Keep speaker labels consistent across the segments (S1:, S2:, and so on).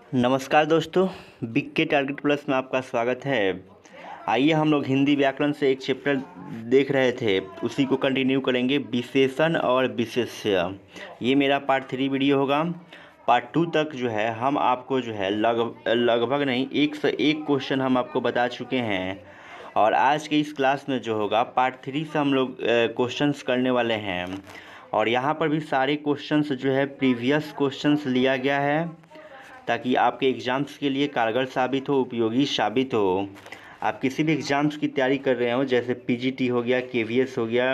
S1: नमस्कार दोस्तों, बिग के टारगेट प्लस में आपका स्वागत है। आइए हम लोग हिंदी व्याकरण से एक चैप्टर देख रहे थे, उसी को कंटिन्यू करेंगे। विशेषण और विशेष्य, ये मेरा पार्ट 3 वीडियो होगा। पार्ट 2 तक जो है हम आपको जो है लगभग नहीं 101 क्वेश्चन हम आपको बता चुके हैं। और आज के इस क्लास में जो होगा पार्ट 3 से हम लोग क्वेश्चंस करने वाले हैं। और यहाँ पर भी सारे क्वेश्चंस जो है प्रीवियस क्वेश्चंस लिया गया है, ताकि आपके एग्ज़ाम्स के लिए कारगर साबित हो, उपयोगी साबित हो। आप किसी भी एग्ज़ाम्स की तैयारी कर रहे हो, जैसे पीजीटी हो गया, केवीएस हो गया,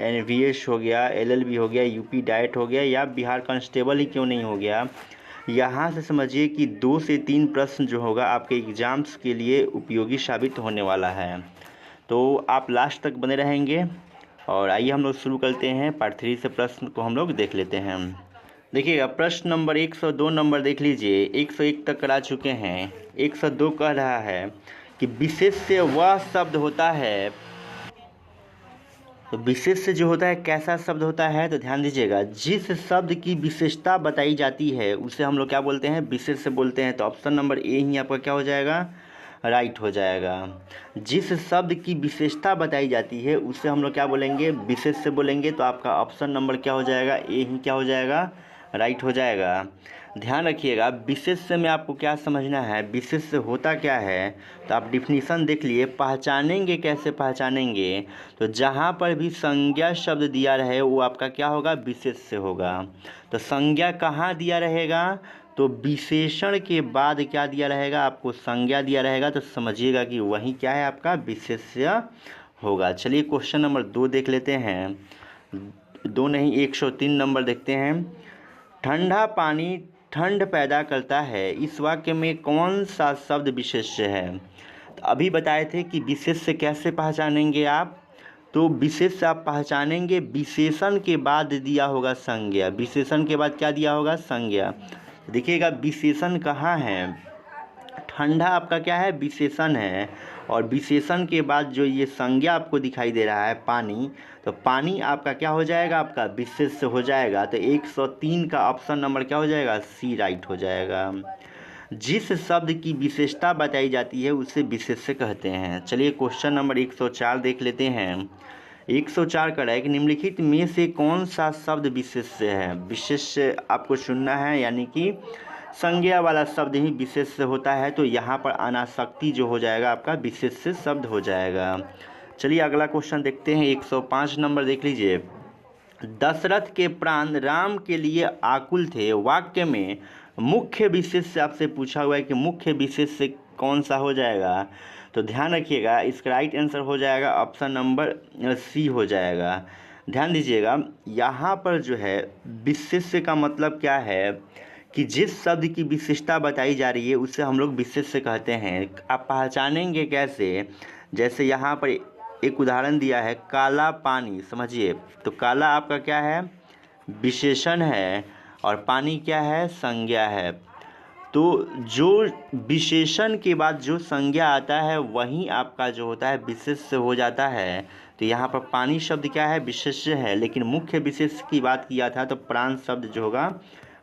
S1: एनवीएस हो गया, एलएलबी हो गया, यूपी डाइट हो गया, या बिहार कांस्टेबल ही क्यों नहीं हो गया, यहाँ से समझिए कि 2 से 3 प्रश्न जो होगा आपके एग्ज़ाम्स के लिए उपयोगी साबित होने वाला है। तो आप लास्ट तक बने रहेंगे। और आइए हम लोग शुरू करते हैं। पार्ट 3 से प्रश्न को हम लोग देख लेते हैं। देखिएगा, प्रश्न नंबर 102 नंबर देख लीजिए। 101 तक करा चुके हैं। 102 कह रहा है कि विशेष्य वह शब्द होता है। तो विशेष्य जो होता है कैसा शब्द होता है, तो ध्यान दीजिएगा, जिस शब्द की विशेषता बताई जाती है उसे हम लोग क्या बोलते हैं, विशेष्य बोलते हैं। तो ऑप्शन नंबर ए ही आपका क्या हो जाएगा, राइट हो जाएगा। जिस शब्द की विशेषता बताई जाती है उसे हम लोग क्या बोलेंगे, विशेष्य बोलेंगे। तो आपका ऑप्शन नंबर क्या हो जाएगा, ए ही क्या हो जाएगा, राइट हो जाएगा। ध्यान रखिएगा, विशेष्य में आपको क्या समझना है, विशेष्य होता क्या है। तो आप डिफिनीसन देख लिए। पहचानेंगे, कैसे पहचानेंगे, तो जहाँ पर भी संज्ञा शब्द दिया रहे वो आपका क्या होगा, विशेष्य होगा। तो संज्ञा कहाँ दिया रहेगा, तो विशेषण के बाद क्या दिया रहेगा, आपको संज्ञा दिया रहेगा। तो समझिएगा कि वही क्या है, आपका विशेष्य होगा। चलिए क्वेश्चन नंबर 2 देख लेते हैं। 2 नहीं, 103 नंबर देखते हैं। ठंडा पानी ठंड पैदा करता है, इस वाक्य में कौन सा शब्द विशेष्य है। तो अभी बताए थे कि विशेष्य कैसे पहचानेंगे आप, तो विशेष्य आप पहचानेंगे विशेषण के बाद दिया होगा संज्ञा। विशेषण के बाद क्या दिया होगा, संज्ञा। देखिएगा, विशेषण कहाँ है, ठंडा आपका क्या है, विशेषण है। और विशेषण के बाद जो ये संज्ञा आपको दिखाई दे रहा है पानी, तो पानी आपका क्या हो जाएगा, आपका विशेष्य हो जाएगा। तो 103 का ऑप्शन नंबर क्या हो जाएगा, सी राइट हो जाएगा। जिस शब्द की विशेषता बताई जाती है उसे विशेष्य कहते हैं। चलिए क्वेश्चन नंबर 104 देख लेते हैं। 104 का है कि निम्नलिखित में से कौन सा शब्द विशेष्य है। विशेष्य आपको चुनना है, यानी कि संज्ञा वाला शब्द ही विशेष्य होता है। तो यहाँ पर अनासक्ति जो हो जाएगा आपका विशेष्य शब्द हो जाएगा। चलिए अगला क्वेश्चन देखते हैं। 105 नंबर देख लीजिए। दशरथ के प्राण राम के लिए आकुल थे, वाक्य में मुख्य विशेष्य आपसे पूछा हुआ है कि मुख्य विशेष्य कौन सा हो जाएगा। तो ध्यान रखिएगा, इसका राइट आंसर हो जाएगा ऑप्शन नंबर सी हो जाएगा। ध्यान दीजिएगा, यहाँ पर जो है विशेष्य का मतलब क्या है कि जिस शब्द की विशेषता बताई जा रही है उसे हम लोग विशेष्य कहते हैं। आप पहचानेंगे कैसे, जैसे यहाँ पर एक उदाहरण दिया है, काला पानी। समझिए, तो काला आपका क्या है, विशेषण है, और पानी क्या है, संज्ञा है। तो जो विशेषण के बाद जो संज्ञा आता है वही आपका जो होता है विशेष्य हो जाता है। तो यहाँ पर पानी शब्द क्या है, विशेष्य है, लेकिन मुख्य विशेष्य की बात किया था तो प्राण शब्द जो होगा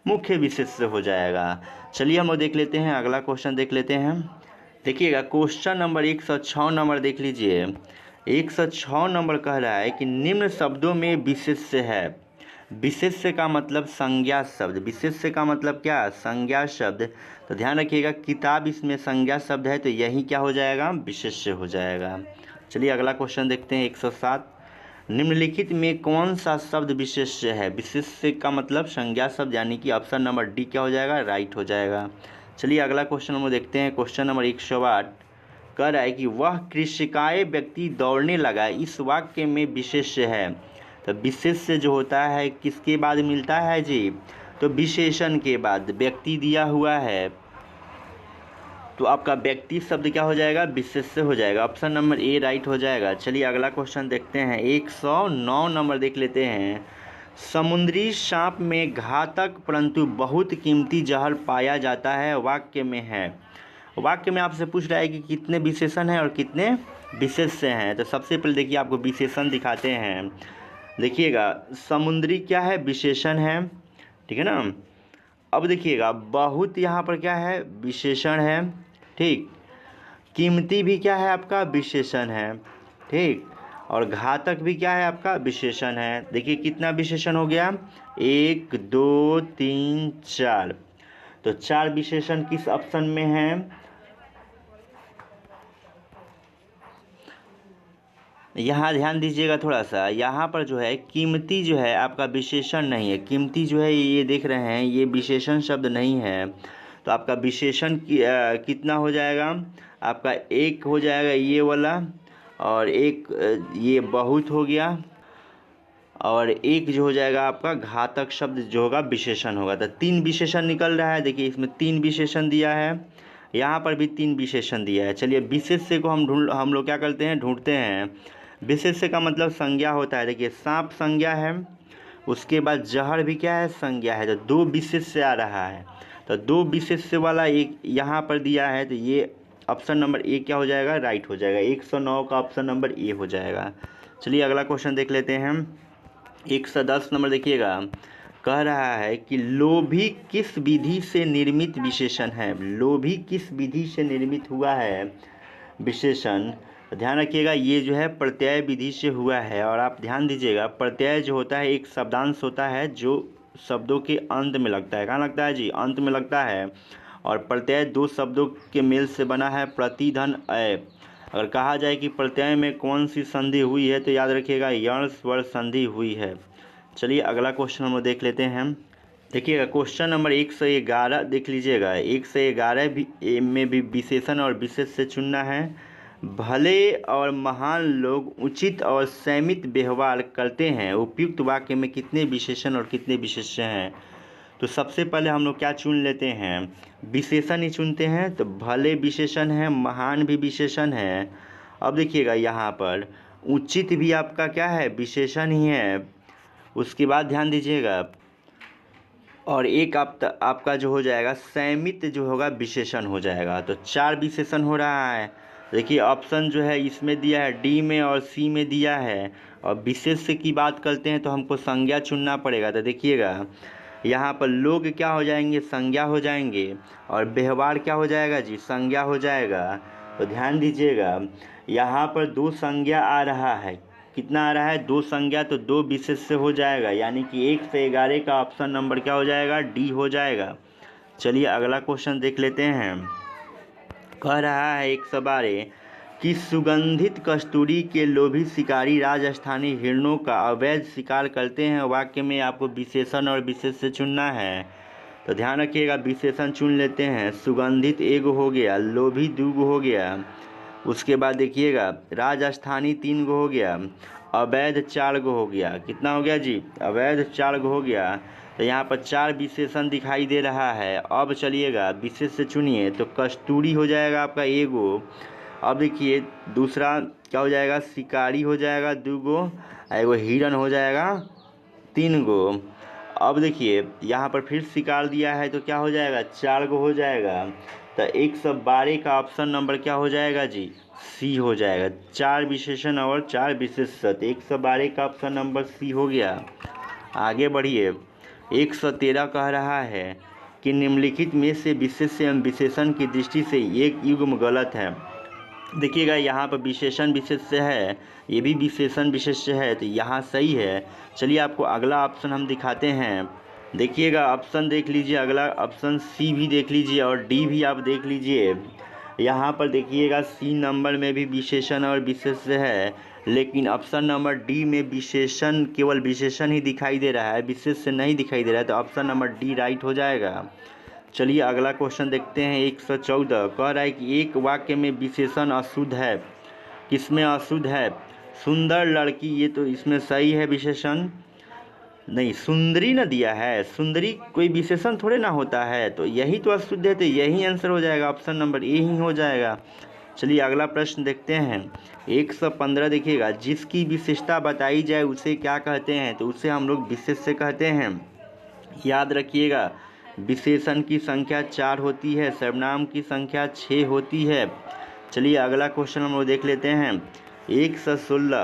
S1: मुख्य विशेष्य हो जाएगा। चलिए हम लोग देख लेते हैं, अगला क्वेश्चन देख लेते हैं। देखिएगा, क्वेश्चन नंबर 106 नंबर देख लीजिए। 106 नंबर कह रहा है कि निम्न शब्दों में विशेष्य है। विशेष्य का मतलब संज्ञा शब्द। विशेष्य का मतलब क्या, संज्ञा शब्द। तो ध्यान रखिएगा, किताब इसमें संज्ञा शब्द है, तो यही क्या हो जाएगा, विशेष्य हो जाएगा। चलिए अगला क्वेश्चन देखते हैं। 107, निम्नलिखित में कौन सा शब्द विशेष्य है। विशेष्य का मतलब संज्ञा शब्द, यानी कि ऑप्शन नंबर डी क्या हो जाएगा, राइट हो जाएगा। चलिए अगला क्वेश्चन हम देखते हैं। क्वेश्चन नंबर 108 कह रहा है कि वह कृषिकाय व्यक्ति दौड़ने लगा, इस वाक्य में विशेष्य है। तो विशेष्य जो होता है किसके बाद मिलता है जी, तो विशेषण के बाद। व्यक्ति दिया हुआ है तो आपका व्यक्ति शब्द क्या हो जाएगा, विशेष्य हो जाएगा। ऑप्शन नंबर ए राइट हो जाएगा। चलिए अगला क्वेश्चन देखते हैं। 109 नंबर देख लेते हैं। समुद्री सांप में घातक परंतु बहुत कीमती जहर पाया जाता है, वाक्य में है। वाक्य में आपसे पूछ रहा है कि कितने विशेषण हैं और कितने विशेष्य हैं। तो सबसे पहले देखिए, आपको विशेषण दिखाते हैं। देखिएगा, समुद्री क्या है, विशेषण है, ठीक है ना। अब देखिएगा बहुत यहाँ पर क्या है, विशेषण है, ठीक। कीमती भी क्या है आपका, विशेषण है, ठीक। और घातक भी क्या है आपका, विशेषण है। देखिए कितना विशेषण हो गया, 1 2 3 4। तो 4 विशेषण किस ऑप्शन में है, यहाँ ध्यान दीजिएगा थोड़ा सा। यहाँ पर जो है कीमती जो है आपका विशेषण नहीं है, कीमती जो है ये देख रहे हैं ये विशेषण शब्द नहीं है। तो आपका विशेषण कितना हो जाएगा, आपका 1 हो जाएगा ये वाला, और 1 ये बहुत हो गया, और 1 जो हो जाएगा आपका घातक शब्द जो होगा विशेषण होगा। तो 3 विशेषण निकल रहा है। देखिए इसमें 3 विशेषण दिया है, यहाँ पर भी 3 विशेषण दिया है। चलिए विशेष्य को हम लोग क्या करते हैं, ढूंढते हैं। विशेष्य का मतलब संज्ञा होता है। देखिए सांप संज्ञा है, उसके बाद जहर भी क्या है, संज्ञा है। तो 2 विशेष्य आ रहा है, तो 2 विशेष्य वाला एक यहाँ पर दिया है। तो ये ऑप्शन नंबर ए क्या हो जाएगा, राइट हो जाएगा। 109 का ऑप्शन नंबर ए हो जाएगा। चलिए अगला क्वेश्चन देख लेते हैं। 110 नंबर देखिएगा, कह रहा है कि लोभी किस विधि से निर्मित विशेषण है। लोभी किस विधि से निर्मित हुआ है विशेषण। ध्यान रखिएगा ये जो है प्रत्यय विधि से हुआ है। और आप ध्यान दीजिएगा प्रत्यय जो होता है एक शब्दांश होता है जो शब्दों के अंत में लगता है। कहाँ लगता है जी, अंत में लगता है। और प्रत्यय 2 शब्दों के मेल से बना है, प्रति धन अय। अगर कहा जाए कि प्रत्यय में कौन सी संधि हुई है तो याद रखिएगा यण स्वर संधि हुई है। चलिए अगला क्वेश्चन हम देख लेते हैं। देखिएगा क्वेश्चन नंबर 111 देख लीजिएगा। 111 में भी विशेषण और विशेष से चुनना है। भले और महान लोग उचित और संयमित व्यवहार करते हैं। उपयुक्त वाक्य में कितने विशेषण और कितने विशेष्य हैं। तो सबसे पहले हम लोग क्या चुन लेते हैं, विशेषण ही चुनते हैं। तो भले विशेषण है, महान भी विशेषण है। अब देखिएगा यहाँ पर उचित भी आपका क्या है, विशेषण ही है। उसके बाद ध्यान दीजिएगा और एक आपका जो हो जाएगा संयमित जो होगा विशेषण हो जाएगा। तो 4 विशेषण हो रहा है। देखिए ऑप्शन जो है इसमें दिया है डी में और सी में दिया है। और विशेष्य की बात करते हैं तो हमको संज्ञा चुनना पड़ेगा। तो देखिएगा यहाँ पर लोग क्या हो जाएंगे, संज्ञा हो जाएंगे। और व्यवहार क्या हो जाएगा जी, संज्ञा हो जाएगा। तो ध्यान दीजिएगा यहाँ पर 2 संज्ञा आ रहा है। कितना आ रहा है, 2 संज्ञा। तो 2 विशेष्य हो जाएगा, यानी कि 1 से 11 का ऑप्शन नंबर क्या हो जाएगा, डी हो जाएगा। चलिए अगला क्वेश्चन देख लेते हैं। कह रहा है 112 कि सुगंधित कस्तूरी के लोभी शिकारी राजस्थानी हिरणों का अवैध शिकार करते हैं। वाक्य में आपको विशेषण और विशेष्य चुनना है। तो ध्यान रखिएगा विशेषण चुन लेते हैं। सुगंधित 1 हो गया, लोभी 2 हो गया। उसके बाद देखिएगा राजस्थानी 3 हो गया, अवैध 4 हो गया। कितना हो गया जी, अवैध 4 हो गया। तो यहाँ पर 4 विशेषण दिखाई दे रहा है। अब चलिएगा विशेष से चुनिए। तो कस्तूरी हो जाएगा आपका 1। अब देखिए दूसरा क्या हो जाएगा, शिकारी हो जाएगा 2, एगो हिरन हो जाएगा 3। अब देखिए यहाँ पर फिर शिकार दिया है तो क्या हो जाएगा, 4 हो जाएगा। तो 112 का ऑप्शन नंबर क्या हो जाएगा जी, सी हो जाएगा। 4 विशेषण और 4 विशेष्य। 112 का ऑप्शन नंबर सी हो गया। आगे बढ़िए। 113 कह रहा है कि निम्नलिखित में से विशेष्य एवं विशेषण की दृष्टि से एक युग्म गलत है। देखिएगा यहाँ पर विशेषण विशेष्य है, ये भी विशेषण विशेष्य है, तो यहाँ सही है। चलिए आपको अगला ऑप्शन हम दिखाते हैं। देखिएगा ऑप्शन देख लीजिए, अगला ऑप्शन सी भी देख लीजिए और डी भी आप देख लीजिए। यहाँ पर देखिएगा सी नंबर में भी विशेषण और विशेष्य है, लेकिन ऑप्शन नंबर डी में विशेषण, केवल विशेषण ही दिखाई दे रहा है, विशेष्य नहीं दिखाई दे रहा है। तो ऑप्शन नंबर डी राइट हो जाएगा। चलिए अगला क्वेश्चन देखते हैं। 114 कह रहा है कि एक वाक्य में विशेषण अशुद्ध है। किसमें अशुद्ध है, सुंदर लड़की, ये तो इसमें सही है विशेषण। नहीं, सुंदरी न दिया है, सुंदरी कोई विशेषण थोड़े ना होता है, तो यही तो अशुद्ध है। तो यही आंसर हो जाएगा, ऑप्शन नंबर ए ही हो जाएगा। चलिए अगला प्रश्न देखते हैं। 115 देखिएगा, जिसकी विशेषता बताई जाए उसे क्या कहते हैं। तो उसे हम लोग विशेष्य कहते हैं। याद रखिएगा विशेषण की संख्या 4 होती है, सर्वनाम की संख्या 6 होती है। चलिए अगला क्वेश्चन हम लोग देख लेते हैं। 116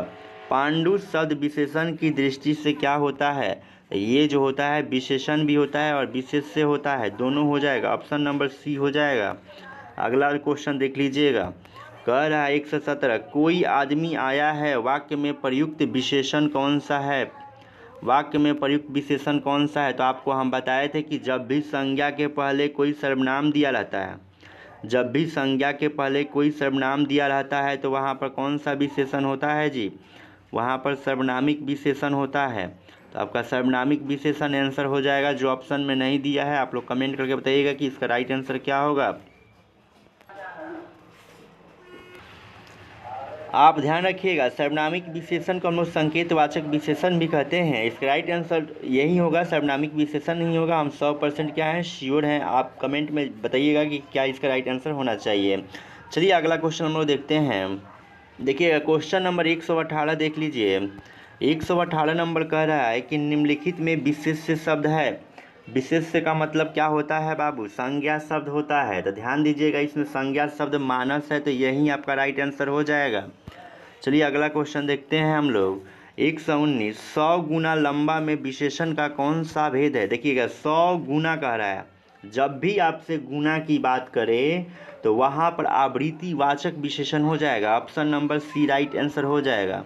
S1: पांडु शब्द विशेषण की दृष्टि से क्या होता है। ये जो होता है विशेषण भी होता है और विशेष से होता है, दोनों हो जाएगा। ऑप्शन नंबर सी हो जाएगा। अगला क्वेश्चन देख लीजिएगा। कह रहा है 117, कोई आदमी आया है, वाक्य में प्रयुक्त विशेषण कौन सा है? वाक्य में प्रयुक्त विशेषण कौन सा है? तो आपको हम बताए थे कि जब भी संज्ञा के पहले कोई सर्वनाम दिया रहता है, जब भी संज्ञा के पहले कोई सर्वनाम दिया रहता है तो वहाँ पर कौन सा विशेषण होता है जी? वहाँ पर सर्वनामिक विशेषण होता है। तो आपका सर्वनामिक विशेषण आंसर हो जाएगा। जो ऑप्शन में नहीं दिया है आप लोग कमेंट करके बताइएगा कि इसका राइट आंसर क्या होगा। आप ध्यान रखिएगा, सर्वनामिक विशेषण को हम लोग संकेतवाचक विशेषण भी कहते हैं। इसका राइट आंसर यही होगा, सर्वनामिक विशेषण नहीं होगा। हम 100% क्या है, श्योर हैं। आप कमेंट में बताइएगा कि क्या इसका राइट आंसर होना चाहिए। चलिए अगला क्वेश्चन हम लोग देखते हैं। देखिएगा क्वेश्चन नंबर 118 देख लीजिए। 118 नंबर कह रहा है कि निम्नलिखित में विशेष्य शब्द है। विशेष्य का मतलब क्या होता है बाबू? संज्ञा शब्द होता है। तो ध्यान दीजिएगा, इसमें संज्ञा शब्द मानस है, तो यही आपका राइट आंसर हो जाएगा। चलिए अगला क्वेश्चन देखते हैं हम लोग। 119, 100 गुना लंबा में विशेषण का कौन सा भेद है? देखिएगा 100 गुना कह रहा है। जब भी आपसे गुना की बात करें तो वहाँ पर आवृत्ति वाचक विशेषण हो जाएगा। Option number C right answer हो जाएगा।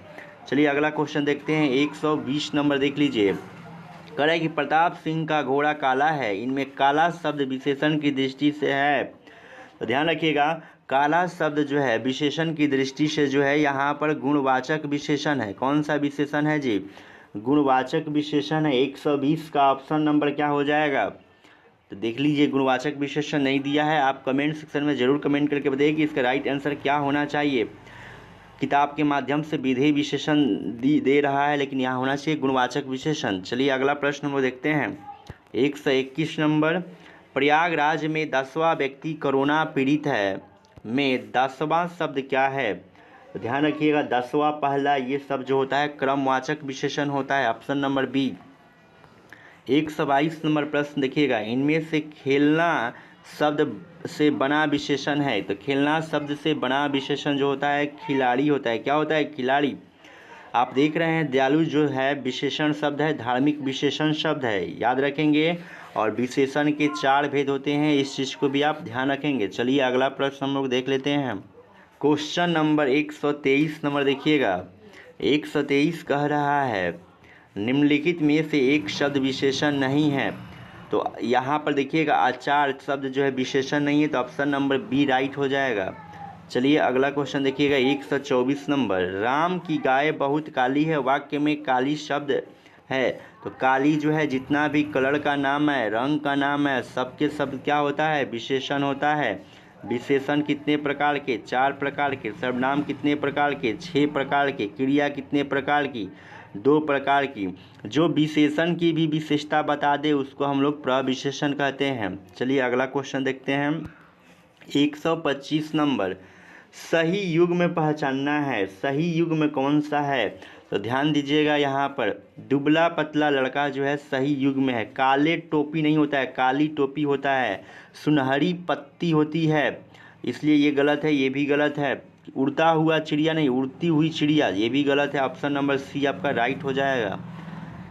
S1: चलिए अगला क्वेश्चन देखते हैं। 120 नंबर देख लीजिए। कह रहा है कि प्रताप सिंह का घोड़ा काला है, इनमें काला शब्द विशेषण की दृष्टि से है। तो ध्यान रखिएगा, काला शब्द जो है विशेषण की दृष्टि से जो है यहाँ पर गुणवाचक विशेषण है। कौन सा विशेषण है जी? गुणवाचक विशेषण है। 120 का ऑप्शन नंबर क्या हो जाएगा? तो देख लीजिए, गुणवाचक विशेषण नहीं दिया है। आप कमेंट सेक्शन में ज़रूर कमेंट करके बताइए कि इसका राइट आंसर क्या होना चाहिए। किताब के माध्यम से विधेय विशेषण दे रहा है, लेकिन यहाँ होना चाहिए गुणवाचक विशेषण। चलिए अगला प्रश्न हम लोग देखते हैं। 121 नंबर, प्रयागराज में 10वां व्यक्ति कोरोना पीड़ित है में 10वां शब्द क्या है? तो ध्यान रखिएगा, 10वां पहला ये शब्द जो होता है क्रमवाचक विशेषण होता है। Option number B. 122 नंबर प्रश्न देखिएगा। इनमें से खेलना शब्द से बना विशेषण है। तो खेलना शब्द से बना विशेषण जो होता है खिलाड़ी होता है। क्या होता है? खिलाड़ी। आप देख रहे हैं दयालु जो है विशेषण शब्द है, धार्मिक विशेषण शब्द है, याद रखेंगे। और विशेषण के 4 भेद होते हैं, इस चीज़ को भी आप ध्यान रखेंगे। चलिए अगला प्रश्न हम लोग देख लेते हैं। क्वेश्चन नंबर 123 नंबर देखिएगा। 123 कह रहा है निम्नलिखित में से एक शब्द विशेषण नहीं है। तो यहाँ पर देखिएगा आचार शब्द जो है विशेषण नहीं है, तो ऑप्शन नंबर बी राइट हो जाएगा। चलिए अगला क्वेश्चन देखिएगा। 124 नंबर, राम की गाय बहुत काली है, वाक्य में काली शब्द है। तो काली जो है जितना भी कलर का नाम है, रंग का नाम है, सबके सब क्या होता है? विशेषण होता है। विशेषण कितने प्रकार के? 4 प्रकार के। सर्वनाम कितने प्रकार के? 6 प्रकार के। क्रिया कितने प्रकार की? 2 प्रकार की। जो विशेषण की भी विशेषता बता दे उसको हम लोग प्रविशेषण कहते हैं। चलिए अगला क्वेश्चन देखते हैं। 125 नंबर, सही युग में पहचानना है। सही युग में कौन सा है? तो ध्यान दीजिएगा, यहाँ पर दुबला पतला लड़का जो है सही युग में है। काले टोपी नहीं होता है, काली टोपी होता है। सुनहरी पत्ती होती है, इसलिए ये गलत है, ये भी गलत है। उड़ता हुआ चिड़िया नहीं, उड़ती हुई चिड़िया, ये भी गलत है। ऑप्शन नंबर सी आपका राइट हो जाएगा।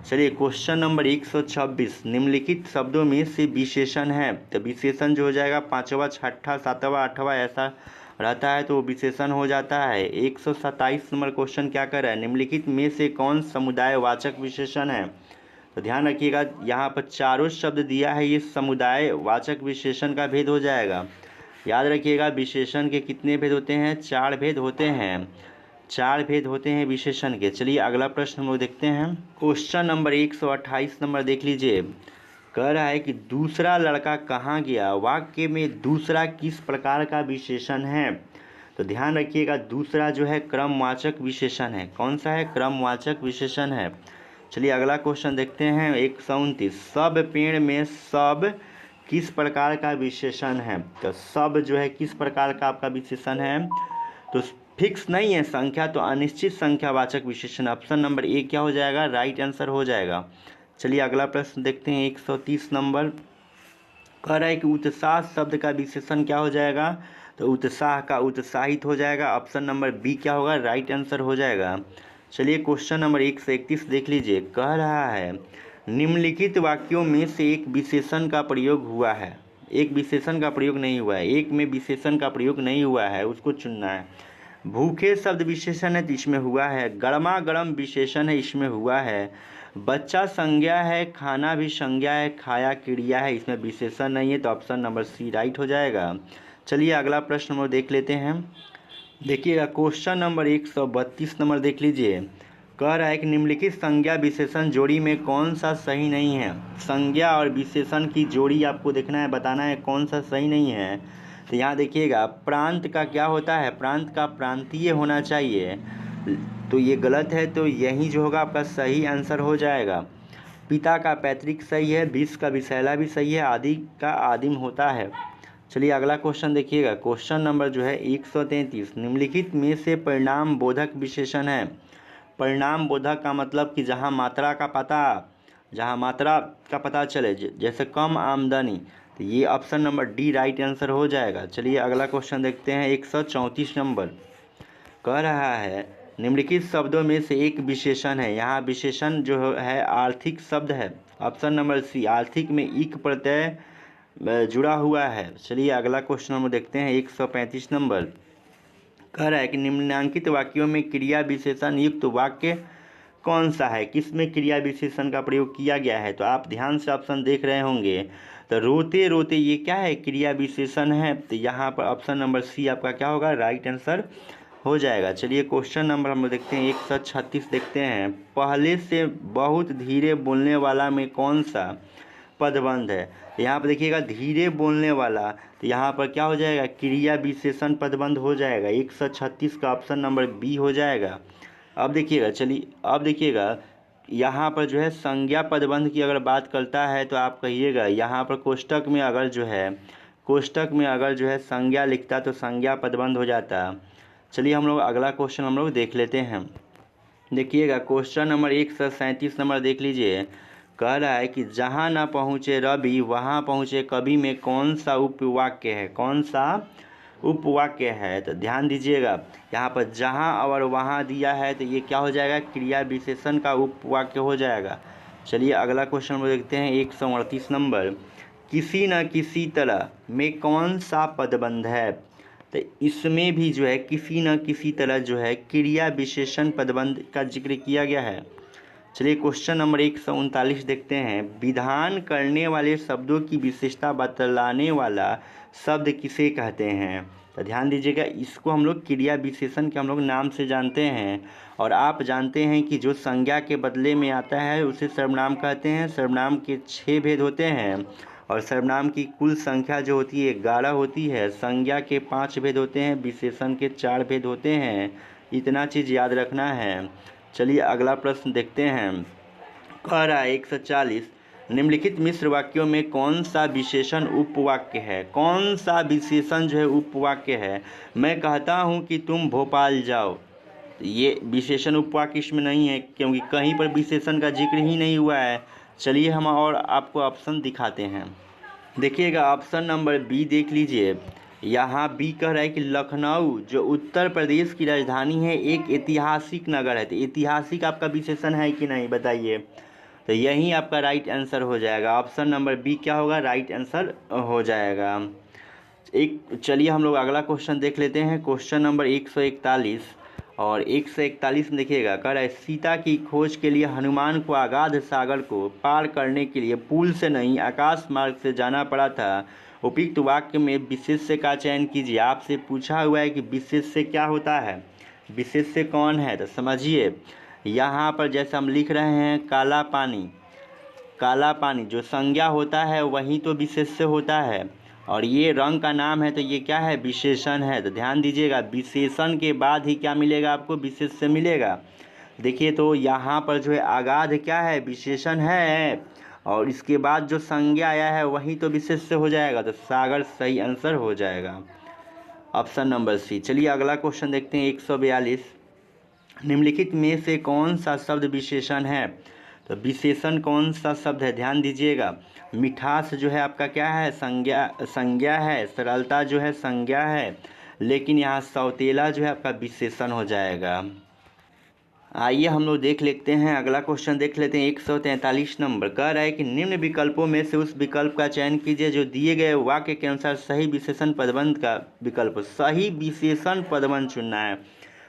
S1: चलिए क्वेश्चन नंबर 126, निम्नलिखित शब्दों में से विशेषण है। तो विशेषण जो हो जाएगा 5वां 6वां 7वां 8वां ऐसा रहता है तो विशेषण हो जाता है। 127 नंबर क्वेश्चन क्या कर रहा है? निम्नलिखित में से कौन समुदायवाचक विशेषण है? तो ध्यान रखिएगा, यहाँ पर चारों शब्द दिया है, ये समुदायवाचक विशेषण का भेद हो जाएगा। याद रखिएगा, विशेषण के कितने भेद होते हैं? 4 भेद होते हैं। 4 भेद होते हैं विशेषण के। चलिए अगला प्रश्न हम लोग देखते हैं। क्वेश्चन नंबर 128 नंबर देख लीजिए। कह रहा है कि दूसरा लड़का कहाँ गया, वाक्य में दूसरा किस प्रकार का विशेषण है? तो ध्यान रखिएगा, दूसरा जो है क्रमवाचक विशेषण है। कौन सा है? क्रमवाचक विशेषण है। चलिए अगला क्वेश्चन देखते हैं। 129, सब पेड़ में सब किस प्रकार का विशेषण है? तो सब जो है किस प्रकार का आपका विशेषण है? तो फिक्स नहीं है संख्या, तो अनिश्चित संख्यावाचक विशेषण। ऑप्शन नंबर ए क्या हो जाएगा? राइट आंसर हो जाएगा। चलिए अगला प्रश्न देखते हैं। 130 नंबर कह रहा है कि उत्साह शब्द का विशेषण क्या हो जाएगा? तो उत्साह का उत्साहित हो जाएगा। ऑप्शन नंबर बी क्या होगा? राइट आंसर हो जाएगा। चलिए क्वेश्चन नंबर 131 देख लीजिए। कह रहा है निम्नलिखित वाक्यों में से एक विशेषण का प्रयोग हुआ है, एक विशेषण का प्रयोग नहीं हुआ है, एक में विशेषण का प्रयोग नहीं हुआ है, उसको चुनना है। भूखे शब्द विशेषण है तो इसमें हुआ है, गर्मा गर्म विशेषण है इसमें हुआ है, बच्चा संज्ञा है, खाना भी संज्ञा है, खाया क्रिया है, इसमें विशेषण नहीं है, तो ऑप्शन नंबर सी राइट हो जाएगा। चलिए अगला प्रश्न हम देखते लेते हैं। देखिएगा क्वेश्चन नंबर 132 नंबर देख लीजिए। कह रहा है कि निम्नलिखित संज्ञा विशेषण जोड़ी में कौन सा सही नहीं है। संज्ञा और विशेषण की जोड़ी आपको देखना है, बताना है कौन सा सही नहीं है। तो यहाँ देखिएगा प्रांत का क्या होता है, प्रांत का प्रांतीय होना चाहिए, तो ये गलत है, तो यही जो होगा आपका सही आंसर हो जाएगा। पिता का पैतृक सही है, विष का विषैला भी सही है, आदि का आदिम होता है। चलिए अगला क्वेश्चन देखिएगा, क्वेश्चन नंबर जो है 133, निम्नलिखित में से परिणाम बोधक विशेषण है। परिणाम बोधक का मतलब कि जहाँ मात्रा का पता चले, जैसे कम आमदनी, तो ये option number D right answer हो जाएगा। चलिए अगला क्वेश्चन देखते हैं 134 नंबर। कह रहा है निम्नलिखित शब्दों में से एक विशेषण है, यहाँ विशेषण जो है आर्थिक शब्द है, ऑप्शन नंबर सी, आर्थिक में इक प्रत्यय जुड़ा हुआ है। चलिए अगला क्वेश्चन हम देखते हैं 135 नंबर। कह रहा है कि निम्नलिखित वाक्यों में क्रिया विशेषण युक्त वाक्य कौन सा है, किस में क्रिया विशेषण का प्रयोग किया गया है। तो आप ध्यान से ऑप्शन देख रहे होंगे, तो रोते रोते ये क्या है, क्रिया विशेषण है, तो यहाँ पर ऑप्शन नंबर सी आपका क्या होगा, राइट आंसर हो जाएगा। चलिए क्वेश्चन नंबर हम देखते हैं 136 देखते हैं। पहले से बहुत धीरे बोलने वाला में कौन सा पदबंध है। यहाँ पर देखिएगा धीरे बोलने वाला, तो यहाँ पर क्या हो जाएगा, क्रिया विशेषण पदबंध हो जाएगा। 136 का ऑप्शन नंबर बी हो जाएगा। अब देखिएगा, चलिए अब देखिएगा यहाँ पर जो है संज्ञा पदबंध की अगर बात करता है तो आप कहिएगा यहाँ पर कोष्टक में अगर जो है संज्ञा लिखता तो संज्ञा पदबंध हो जाता। चलिए हम लोग अगला क्वेश्चन हम लोग देख लेते हैं। देखिएगा क्वेश्चन नंबर 137 नंबर देख लीजिए। कह रहा है कि जहाँ ना पहुँचे रवि वहाँ पहुँचे कवि में कौन सा उपवाक्य है, कौन सा उपवाक्य है। तो ध्यान दीजिएगा यहाँ पर जहाँ और वहाँ दिया है, तो ये क्या हो जाएगा, क्रिया विशेषण का उपवाक्य हो जाएगा। चलिए अगला क्वेश्चन हम देखते हैं 138 नंबर। किसी न किसी तरह में कौन सा पदबंध है। तो इसमें भी जो है किसी न किसी तरह जो है क्रिया विशेषण पदबंध का जिक्र किया गया है। चलिए क्वेश्चन नंबर 139 देखते हैं। विधान करने वाले शब्दों की विशेषता बतलाने वाला शब्द किसे कहते हैं। तो ध्यान दीजिएगा, इसको हम लोग क्रिया विशेषण के हम लोग नाम से जानते हैं, और आप जानते हैं कि जो संज्ञा के बदले में आता है उसे सर्वनाम कहते हैं। सर्वनाम के 6 भेद होते हैं, और सर्वनाम की कुल संख्या जो होती है 11 होती है। संज्ञा के 5 भेद होते हैं, विशेषण के 4 भेद होते हैं। इतना चीज़ याद रखना है। चलिए अगला प्रश्न देखते हैं। कह रहा है 140, निम्नलिखित मिश्र वाक्यों में कौन सा विशेषण उपवाक्य है, कौन सा विशेषण जो है उपवाक्य है। मैं कहता हूँ कि तुम भोपाल जाओ, ये विशेषण उपवाक्य इसमें नहीं है, क्योंकि कहीं पर विशेषण का जिक्र ही नहीं हुआ है। चलिए हम और आपको ऑप्शन दिखाते हैं। देखिएगा ऑप्शन नंबर बी देख लीजिए। यहाँ बी कह रहा है कि लखनऊ जो उत्तर प्रदेश की राजधानी है एक ऐतिहासिक नगर है। तो ऐतिहासिक आपका विशेषण है कि नहीं बताइए। तो यही आपका राइट आंसर हो जाएगा। ऑप्शन नंबर बी क्या होगा, राइट आंसर हो जाएगा। चलिए हम लोग अगला क्वेश्चन देख लेते हैं। क्वेश्चन नंबर 141 और 141 में देखिएगा, कह रहा है सीता की खोज के लिए हनुमान को अगाध सागर को पार करने के लिए पुल से नहीं आकाश मार्ग से जाना पड़ा था। उपयुक्त वाक्य में विशेष्य का चयन कीजिए। आपसे पूछा हुआ है कि विशेष्य क्या होता है, विशेष्य कौन है। तो समझिए यहाँ पर जैसे हम लिख रहे हैं काला पानी जो संज्ञा होता है वही तो विशेष्य होता है, और ये रंग का नाम है तो ये क्या है, विशेषण है। तो ध्यान दीजिएगा विशेषण के बाद ही क्या मिलेगा आपको, विशेष्य मिलेगा। देखिए तो यहाँ पर जो है अगाध क्या है, विशेषण है, और इसके बाद जो संज्ञा आया है वही तो विशेष्य हो जाएगा। तो सागर सही आंसर हो जाएगा, ऑप्शन नंबर सी। चलिए अगला क्वेश्चन देखते हैं 142। निम्नलिखित में से कौन सा शब्द विशेषण है। तो विशेषण कौन सा शब्द है, ध्यान दीजिएगा। मिठास जो है आपका क्या है, संज्ञा है। सरलता जो है संज्ञा है, लेकिन यहाँ सौतेला जो है आपका विशेषण हो जाएगा। आइए हम लोग देख लेते हैं, अगला क्वेश्चन देख लेते हैं। 143 नंबर कह रहा है कि निम्न विकल्पों में से उस विकल्प का चयन कीजिए जो दिए गए वाक्य के अनुसार सही विशेषण पदबंध का विकल्प। सही विशेषण पदबंध चुनना है।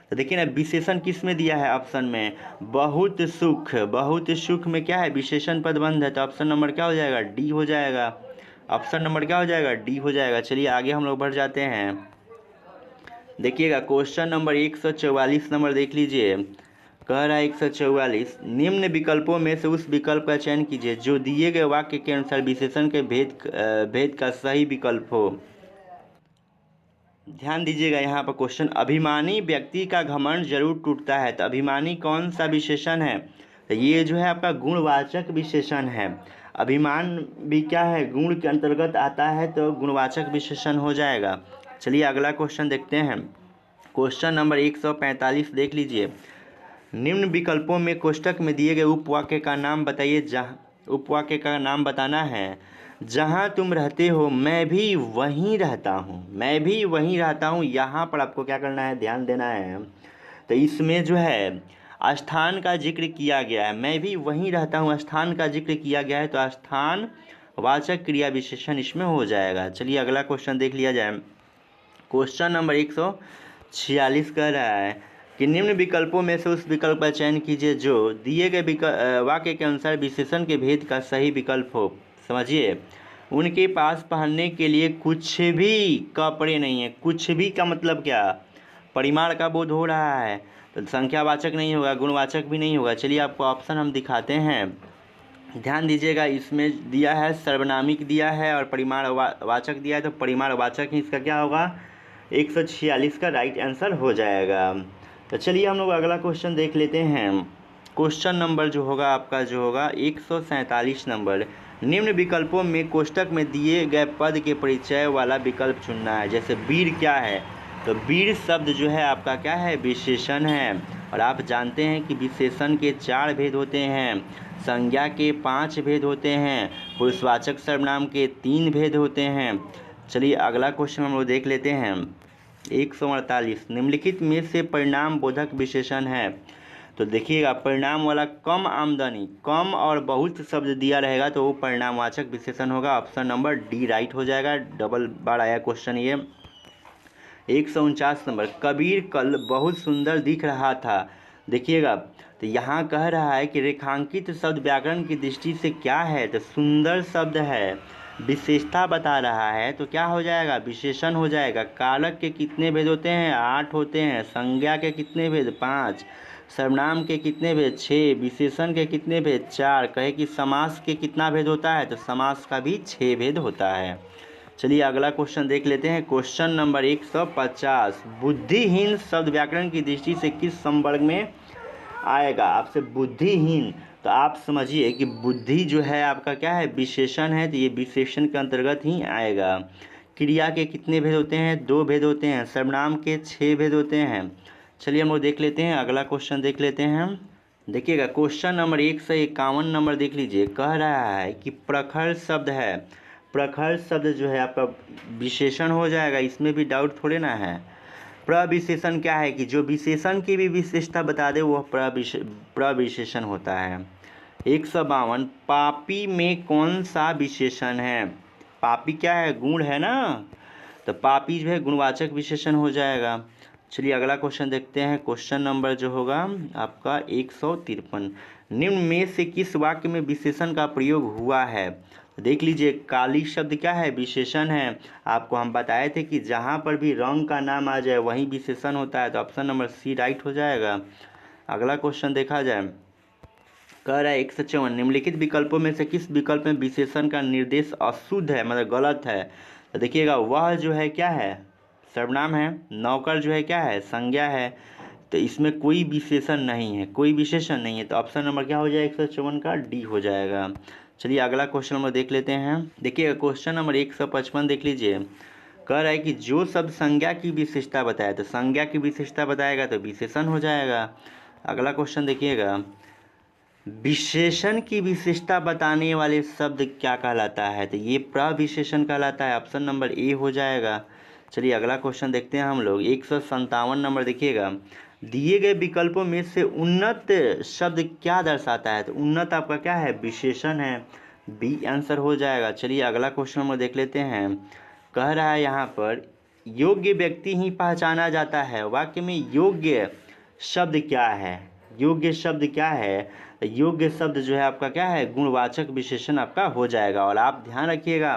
S1: तो देखिए ना, विशेषण किस में दिया है? ऑप्शन में बहुत सुख। बहुत सुख में क्या है? विशेषण पदबंध है। तो ऑप्शन नंबर क्या हो जाएगा? डी हो जाएगा। ऑप्शन नंबर क्या हो जाएगा? डी हो जाएगा। चलिए आगे हम लोग बढ़ जाते हैं। देखिएगा क्वेश्चन नंबर 144 नंबर देख लीजिए। कह रहा है 144, निम्न विकल्पों में से उस विकल्प का चयन कीजिए जो दिए गए वाक्य के अनुसार विशेषण के भेद का सही विकल्प हो। ध्यान दीजिएगा यहाँ पर क्वेश्चन, अभिमानी व्यक्ति का घमंड जरूर टूटता है। तो अभिमानी कौन सा विशेषण है? तो ये जो है आपका गुणवाचक विशेषण है। अभिमान भी क्या है? गुण के अंतर्गत आता है, तो गुणवाचक विशेषण हो जाएगा। चलिए अगला क्वेश्चन देखते हैं। क्वेश्चन नंबर 145 देख लीजिए। निम्न विकल्पों में कोष्ठक में दिए गए उपवाक्य का नाम बताइए। जहाँ उपवाक्य का नाम बताना है। जहाँ तुम रहते हो मैं भी वहीं रहता हूँ। मैं भी वहीं रहता हूँ, यहाँ पर आपको क्या करना है? ध्यान देना है। तो इसमें जो है स्थान का जिक्र किया गया है। मैं भी वहीं रहता हूँ, स्थान का जिक्र किया गया है, तो स्थान वाचक क्रिया विशेषण इसमें हो जाएगा। चलिए अगला क्वेश्चन देख लिया जाए। क्वेश्चन नंबर 146 कह रहा है कि निम्न विकल्पों में से उस विकल्प का चयन कीजिए जो दिए गए वाक्य के अनुसार विशेषण के भेद का सही विकल्प हो। समझिए, उनके पास पहनने के लिए कुछ भी कपड़े नहीं है। कुछ भी का मतलब क्या? परिमाण का बोध हो रहा है, तो संख्यावाचक नहीं होगा, गुणवाचक भी नहीं होगा। चलिए आपको ऑप्शन हम दिखाते हैं, ध्यान दीजिएगा। इसमें दिया है सर्वनामिक दिया है और परिमाण वाचक दिया है, तो परिमाण वाचक ही इसका क्या होगा? 146 का राइट आंसर हो जाएगा। तो चलिए हम लोग अगला क्वेश्चन देख लेते हैं। क्वेश्चन नंबर जो होगा आपका जो होगा 147 नंबर। निम्न विकल्पों में कोष्ठक में दिए गए पद के परिचय वाला विकल्प चुनना है। जैसे वीर क्या है? तो वीर शब्द जो है आपका क्या है? विशेषण है। और आप जानते हैं कि विशेषण के 4 भेद होते हैं, संज्ञा के 5 भेद होते हैं, पुरुषवाचक सर्वनाम के 3 भेद होते हैं। चलिए अगला क्वेश्चन हम लोग देख लेते हैं। 148, निम्नलिखित में से परिणाम बोधक विशेषण है। तो देखिएगा, परिणाम वाला कम आमदनी, कम और बहुत शब्द दिया रहेगा तो वो परिणामवाचक विशेषण होगा। ऑप्शन नंबर डी राइट हो जाएगा। डबल बार आया क्वेश्चन ये। 149 नंबर, कबीर कल बहुत सुंदर दिख रहा था। देखिएगा, तो यहाँ कह रहा है कि रेखांकित शब्द व्याकरण की दृष्टि से क्या है? तो सुंदर शब्द है, विशेषता बता रहा है, तो क्या हो जाएगा? विशेषण हो जाएगा। कारक के कितने भेद होते हैं? 8 होते हैं। संज्ञा के कितने भेद? 5। सर्वनाम के कितने भेद? 6। विशेषण के कितने भेद? 4। कहे कि समास के कितना भेद होता है? तो समास का भी 6 भेद होता है। चलिए अगला क्वेश्चन देख लेते हैं। क्वेश्चन नंबर 150, बुद्धिहीन शब्द व्याकरण की दृष्टि से किस संवर्ग में आएगा? आपसे बुद्धिहीन, तो आप समझिए कि बुद्धि जो है आपका क्या है? विशेषण है, तो ये विशेषण के अंतर्गत ही आएगा। क्रिया के कितने भेद होते हैं? 2 भेद होते हैं। सर्वनाम के 6 भेद होते हैं। चलिए हम लोग देख लेते हैं, अगला क्वेश्चन देख लेते हैं। देखिएगा क्वेश्चन नंबर 151 नंबर देख लीजिए। कह रहा है कि प्रखर शब्द है। प्रखर शब्द जो है आपका विशेषण हो जाएगा, इसमें भी डाउट थोड़े ना है। प्रविशेषण क्या है? कि जो विशेषण की भी विशेषता बता दे वह प्रविशेषण होता है। 152, पापी में कौन सा विशेषण है? पापी क्या है? गुण है ना, तो पापी जो है गुणवाचक विशेषण हो जाएगा। चलिए अगला क्वेश्चन देखते हैं। क्वेश्चन नंबर जो होगा आपका 153, निम्न में से किस वाक्य में विशेषण का प्रयोग हुआ है? देख लीजिए, काली शब्द क्या है? विशेषण है। आपको हम बताए थे कि जहाँ पर भी रंग का नाम आ जाए वहीं विशेषण होता है, तो ऑप्शन नंबर सी राइट हो जाएगा। अगला क्वेश्चन देखा जाए। कह रहा है 154, निम्नलिखित विकल्पों में से किस विकल्प में विशेषण का निर्देश अशुद्ध है, मतलब गलत है? तो देखिएगा, वह जो है क्या है? सर्वनाम है। नौकर जो है क्या है? संज्ञा है। तो इसमें कोई विशेषण नहीं है, कोई विशेषण नहीं है, तो ऑप्शन नंबर क्या हो जाएगा? 154 का डी हो जाएगा। चलिए अगला क्वेश्चन नंबर देख लेते हैं। देखिएगा क्वेश्चन नंबर 155 देख लीजिए। कह रहा है कि जो शब्द संज्ञा की विशेषता बताया, तो संज्ञा की विशेषता बताएगा तो विशेषण हो जाएगा। अगला क्वेश्चन देखिएगा, विशेषण की विशेषता बताने वाले शब्द क्या कहलाता है? तो ये प्रविशेषण कहलाता है। ऑप्शन नंबर ए हो जाएगा। चलिए अगला क्वेश्चन देखते हैं हम लोग। 157 नंबर देखिएगा। दिए गए विकल्पों में से उन्नत शब्द क्या दर्शाता है? तो उन्नत आपका क्या है? विशेषण है, बी आंसर हो जाएगा। चलिए अगला क्वेश्चन हम देख लेते हैं। कह रहा है यहाँ पर योग्य व्यक्ति ही पहचाना जाता है। वाक्य में योग्य शब्द क्या है? योग्य शब्द क्या है? योग्य शब्द जो है आपका क्या है? गुणवाचक विशेषण आपका हो जाएगा। और आप ध्यान रखिएगा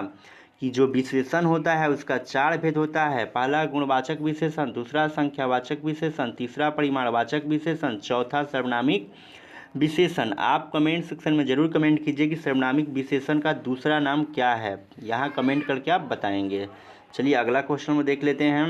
S1: कि जो विशेषण होता है उसका 4 भेद होता है। पहला गुणवाचक विशेषण, दूसरा संख्यावाचक विशेषण, तीसरा परिमाणवाचक विशेषण, चौथा सर्वनामिक विशेषण। आप कमेंट सेक्शन में ज़रूर कमेंट कीजिए कि सर्वनामिक विशेषण का दूसरा नाम क्या है। यहाँ कमेंट करके आप बताएंगे। चलिए अगला क्वेश्चन में देख लेते हैं।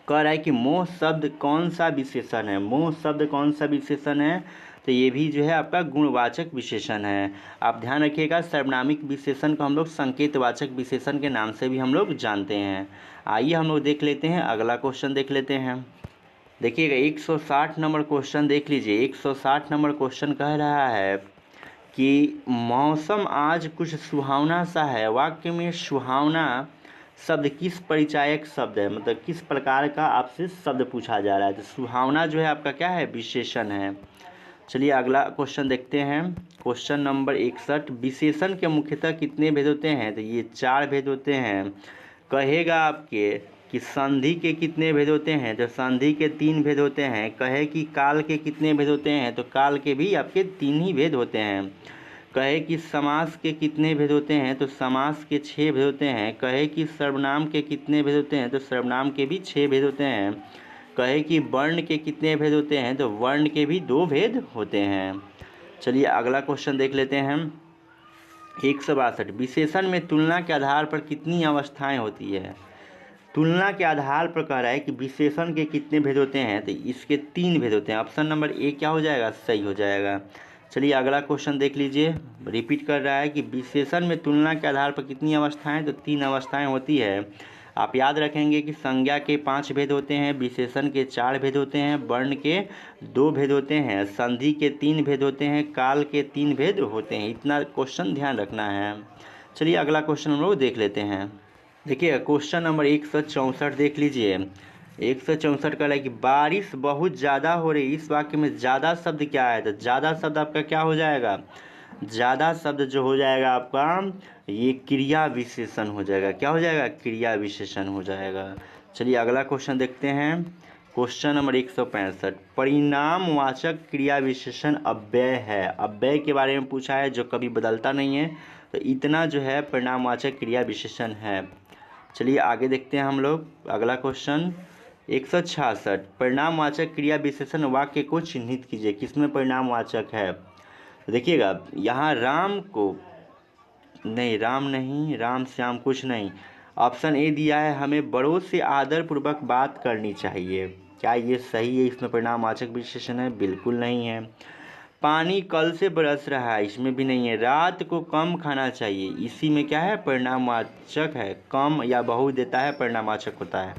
S1: कह रहा है कि मोह शब्द कौन सा विशेषण है? मोह शब्द कौन सा विशेषण है? तो ये भी जो है आपका गुणवाचक विशेषण है। आप ध्यान रखिएगा सर्वनामिक विशेषण को हम लोग संकेतवाचक विशेषण के नाम से भी हम लोग जानते हैं। आइए हम लोग देख लेते हैं, अगला क्वेश्चन देख लेते हैं। देखिएगा 160 नंबर क्वेश्चन देख लीजिए। 160 नंबर क्वेश्चन कह रहा है कि मौसम आज कुछ सुहावना सा है। वाक्य में सुहावना शब्द किस परिचायक शब्द है? मतलब किस प्रकार का आपसे शब्द पूछा जा रहा है। तो सुहावना जो है आपका क्या है? विशेषण है। चलिए अगला क्वेश्चन देखते हैं। Question number 61। विशेषण के मुख्यतः कितने भेद होते हैं? तो ये 4 भेद होते हैं। कहेगा आपके कि संधि के कितने भेद होते हैं? तो संधि के 3 भेद होते हैं। कहे कि काल के कितने भेद होते हैं? तो काल के भी आपके 3 ही भेद होते हैं। कहे कि समास के कितने भेद होते हैं? तो समास के 6 भेद होते हैं। कहे कि सर्वनाम के कितने भेद होते हैं? तो सर्वनाम के भी 6 भेद होते हैं। कहे कि वर्ण के कितने भेद होते हैं? तो वर्ण के भी 2 भेद होते हैं। चलिए अगला क्वेश्चन देख लेते हैं। 162। विशेषण में तुलना के आधार पर कितनी अवस्थाएं होती है? तुलना के आधार पर कह रहा है कि विशेषण के कितने भेद होते हैं? तो इसके 3 भेद होते हैं। ऑप्शन नंबर ए क्या हो जाएगा? सही हो जाएगा। चलिए अगला क्वेश्चन देख लीजिए। रिपीट कर रहा है कि विशेषण में तुलना के आधार पर कितनी अवस्थाएं? तो 3 अवस्थाएं होती है। आप याद रखेंगे कि संज्ञा के 5 भेद होते हैं, विशेषण के 4 भेद होते हैं, वर्ण के 2 भेद होते हैं, संधि के 3 भेद होते हैं, काल के 3 भेद होते हैं। इतना क्वेश्चन ध्यान रखना है। चलिए अगला क्वेश्चन हम लोग देख लेते हैं। देखिए क्वेश्चन नंबर 164 देख लीजिए। 164 का है कि बारिश बहुत ज़्यादा हो रही। इस वाक्य में ज़्यादा शब्द क्या है? तो ज़्यादा शब्द आपका क्या हो जाएगा? ज़्यादा शब्द जो हो जाएगा आपका ये क्रिया विशेषण हो जाएगा। क्या हो जाएगा? क्रिया विशेषण हो जाएगा। चलिए अगला क्वेश्चन देखते हैं। Question number 165। परिणामवाचक क्रिया विशेषण अव्यय है। अव्यय के बारे में पूछा है जो कभी बदलता नहीं है। तो इतना जो है परिणामवाचक क्रिया विशेषण है। चलिए आगे देखते हैं हम लोग अगला क्वेश्चन 166। परिणामवाचक क्रिया विशेषण वाक्य को चिन्हित कीजिए। किसमें परिणामवाचक है? देखिएगा यहाँ राम को नहीं, राम नहीं, राम श्याम कुछ नहीं। ऑप्शन ए दिया है हमें बड़ों से आदरपूर्वक बात करनी चाहिए। क्या ये सही है? इसमें परिणामवाचक विशेषण है? बिल्कुल नहीं है। पानी कल से बरस रहा है, इसमें भी नहीं है। रात को कम खाना चाहिए, इसी में क्या है? परिणामवाचक है। कम या बहुत देता है, परिणामवाचक होता है।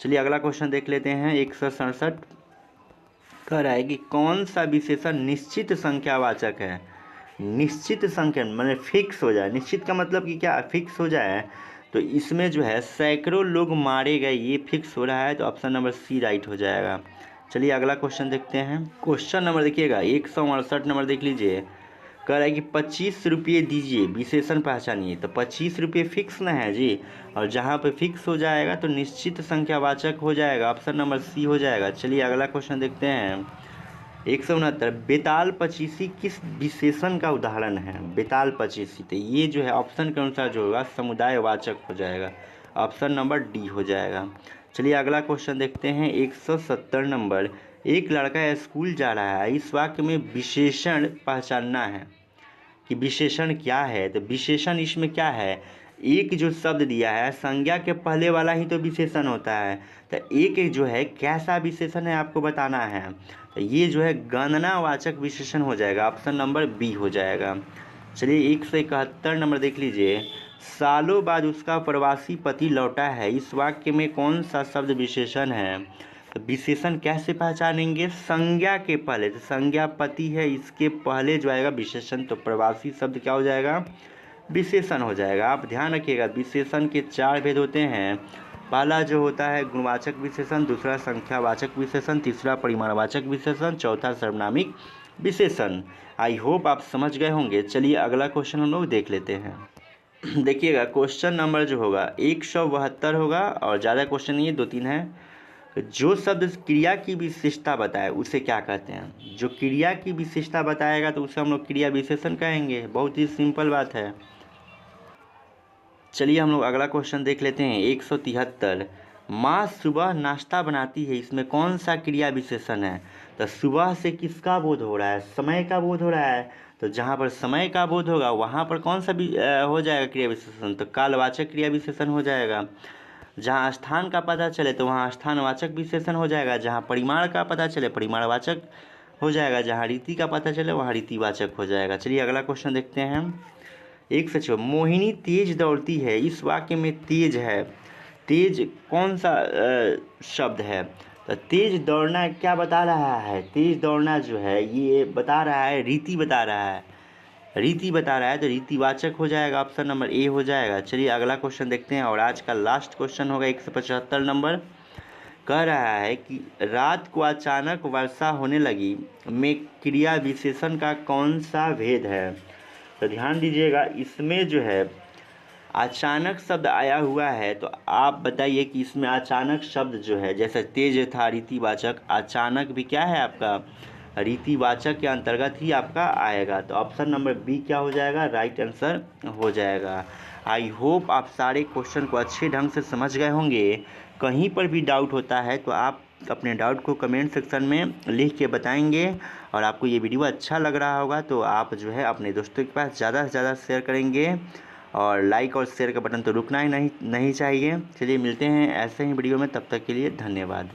S1: चलिए अगला क्वेश्चन देख लेते हैं। 167 कह रहा है कि कौन सा विशेषण निश्चित संख्यावाचक है? निश्चित संख्या मतलब फिक्स हो जाए। निश्चित का मतलब कि क्या? फिक्स हो जाए। तो इसमें जो है सैकड़ों लोग मारे गए, ये फिक्स हो रहा है। तो ऑप्शन नंबर सी राइट हो जाएगा। चलिए अगला क्वेश्चन देखते हैं। क्वेश्चन नंबर देखिएगा 168 नंबर देख लीजिए। कह रहा है कि 25 रुपये दीजिए, विशेषण पहचानिए। तो 25 रुपये फिक्स ना है जी, और जहाँ पे फिक्स हो जाएगा तो निश्चित संख्यावाचक हो जाएगा। ऑप्शन नंबर सी हो जाएगा। चलिए अगला क्वेश्चन देखते हैं। 169। बेताल पचीसी किस विशेषण का उदाहरण है? बेताल पचीसी, तो ये जो है ऑप्शन के अनुसार जो होगा समुदायवाचक हो जाएगा। ऑप्शन नंबर डी हो जाएगा। चलिए अगला क्वेश्चन देखते हैं। 170 नंबर। एक लड़का स्कूल जा रहा है। इस वाक्य में विशेषण पहचानना है कि विशेषण क्या है। तो विशेषण इसमें क्या है? एक जो शब्द दिया है संज्ञा के पहले वाला ही तो विशेषण होता है। तो एक जो है कैसा विशेषण है आपको बताना है। तो ये जो है गणनावाचक विशेषण हो जाएगा। ऑप्शन नंबर बी हो जाएगा। चलिए 171 नंबर देख लीजिए। सालों बाद उसका प्रवासी पति लौटा है। इस वाक्य में कौन सा शब्द विशेषण है? तो विशेषण कैसे पहचानेंगे? संज्ञा के पहले, तो संज्ञा पति है, इसके पहले जो आएगा विशेषण। तो प्रवासी शब्द क्या हो जाएगा? विशेषण हो जाएगा। आप ध्यान रखिएगा विशेषण के 4 भेद होते हैं। पहला जो होता है गुणवाचक विशेषण, दूसरा संख्यावाचक विशेषण, तीसरा परिमाणवाचक विशेषण, चौथा सर्वनामिक विशेषण। आई होप आप समझ गए होंगे। चलिए अगला क्वेश्चन हम लोग देख लेते हैं। देखिएगा क्वेश्चन नंबर जो होगा 172 होगा और ज़्यादा क्वेश्चन नहीं है, 2-3 है। जो शब्द क्रिया की विशेषता बताए उसे क्या कहते हैं? जो क्रिया की विशेषता बताएगा तो उसे हम लोग क्रिया विशेषण कहेंगे। बहुत ही सिंपल बात है। चलिए हम लोग अगला क्वेश्चन देख लेते हैं। 173 माँ सुबह नाश्ता बनाती है, इसमें कौन सा क्रिया विशेषण है? तो सुबह से किसका बोध हो रहा है? समय का बोध हो रहा है। तो जहाँ पर समय का बोध होगा वहाँ पर कौन सा हो जाएगा क्रिया विशेषण? तो कालवाचक क्रिया विशेषण हो जाएगा। जहाँ स्थान का पता चले तो वहाँ स्थानवाचक विशेषण हो जाएगा। जहाँ परिमाण का पता चले परिमाणवाचक हो जाएगा। जहाँ रीति का पता चले वहाँ रीतिवाचक हो जाएगा। चलिए अगला क्वेश्चन देखते हैं। 106 मोहिनी तेज दौड़ती है, इस वाक्य में तेज है, तेज कौन सा शब्द है? तो तेज दौड़ना क्या बता रहा है? तेज दौड़ना जो है ये बता रहा है रीति बता रहा है, रीति बता रहा है। तो रीतिवाचक हो जाएगा, ऑप्शन नंबर ए हो जाएगा। चलिए अगला क्वेश्चन देखते हैं और आज का लास्ट क्वेश्चन होगा 175 नंबर। कह रहा है कि रात को अचानक वर्षा होने लगी में क्रिया विशेषण का कौन सा भेद है? तो ध्यान दीजिएगा, इसमें जो है अचानक शब्द आया हुआ है। तो आप बताइए कि इसमें अचानक शब्द जो है, जैसे तेज था रीतिवाचक, अचानक भी क्या है आपका रीतिवाचक के अंतर्गत ही आपका आएगा। तो ऑप्शन नंबर बी क्या हो जाएगा? राइट आंसर हो जाएगा। आई होप आप सारे क्वेश्चन को अच्छे ढंग से समझ गए होंगे। कहीं पर भी डाउट होता है तो आप अपने डाउट को कमेंट सेक्शन में लिख के बताएंगे। और आपको ये वीडियो अच्छा लग रहा होगा तो आप जो है अपने दोस्तों के पास ज़्यादा से ज़्यादा शेयर करेंगे। और लाइक और शेयर का बटन तो रुकना ही नहीं चाहिए। चलिए मिलते हैं ऐसे ही वीडियो में, तब तक के लिए धन्यवाद।